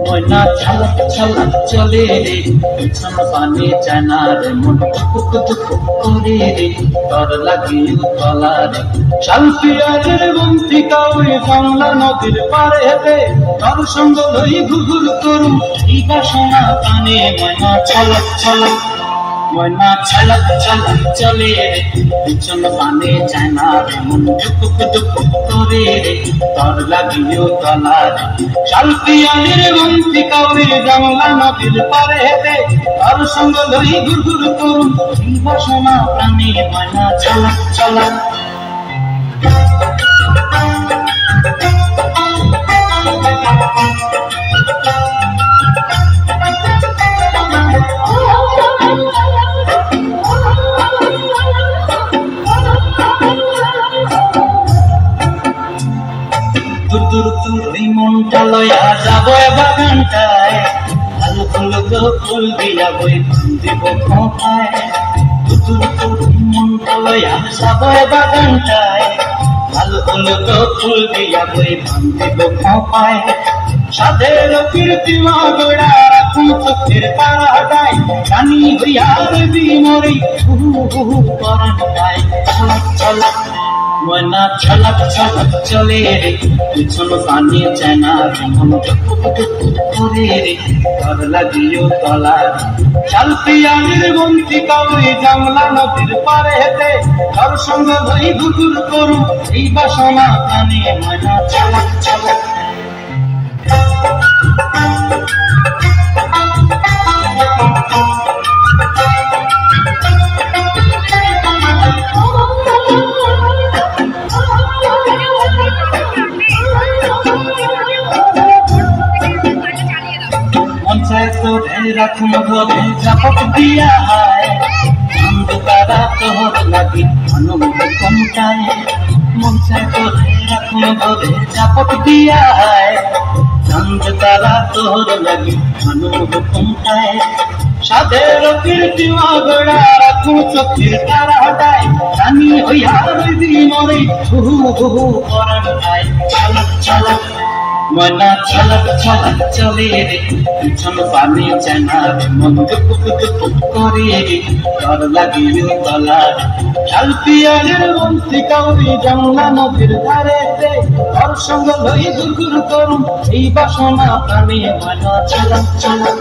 ময়না ঝালক ঝালক চলে রে, পিছন পানে যায় না রে, মন টুক টুক করে রে, তর লাগে উতলা রে। শালপিয়ারের বন্তি কাউরে বাংলা নদীর পারে হেঁটে, তর সঙ্গ লই ঘুঘুর করুম এই বাসনা কানে। ময়না ঝালক ঝালক, ময়না ঝালক ঝালক চলে রে, পিছন পানে যায় না রে, মন টুক টুক করে রে, তর লাগে উতলা রে। শালপিয়ারের বন্তি কাউরে বাংলা নদীর পারে হেঁটে, তর সঙ্গ লই ঘুঘুর করুম এই বাসনা কানে। ময়না ঝালক ঝালক। দূর দূর দূর ওই মনটা লয়া যাবো বাগানটায়, ভালো ফুল গো ফুল দিয়া বই দিব খোঁপায়। দূর দূর দূর ওই মনটা লয়া যাবো বাগানটায়, ভালো ফুল গো ফুল দিয়া বই দিব খোঁপায়। সাধের কীর্তিমা গোড়া রাখুন চোখের তারাটায়, রানী হইয়া দেবী মরি হুহু হুহু পরাণ গায়। ঝলক ঝলক, ময়না ঝলক ঝলক চলে রে, পিছন পানে যায় না রে, মন টুক টুক করে রে, তর লাগে উতলা রে। শালপিয়ারের বন্তি কাউরে জামলা নদীর পারে হেঁটে, তর সঙ্গ লই ঘুঘুর করুম এই বাসনা কানে। ময়না ঝলক ঝলক। রাখুন ধরে ঝাপট দিয়া হায়, অন্ধকারা তোর লাগি অনুভব কমটায়। মন চায় তোরে রাখুন ধরে ঝাপট দিয়া হায়, অন্ধকারা তোর লাগি অনুভব কমটায়। সাধের কীর্তিমা গোড়া রাখুন চোখের তারাটায়, রানী হইয়া রইবি মরে হুহু হুহু পরাণ গায়। ঝলক ঝলক, ময়না ঝলক ঝলক চলে রে, পিছন পানে যায় না রে, মন টুক টুক করে রে, তর লাগে উতলা রে। শালপিয়ারের বন্তি কাউরে জামলা নদীর ধারেতে, তর সঙ্গ লই ঘুঘুর করুম এই বাসনা প্রাণে। ময়না ঝলক ঝলক।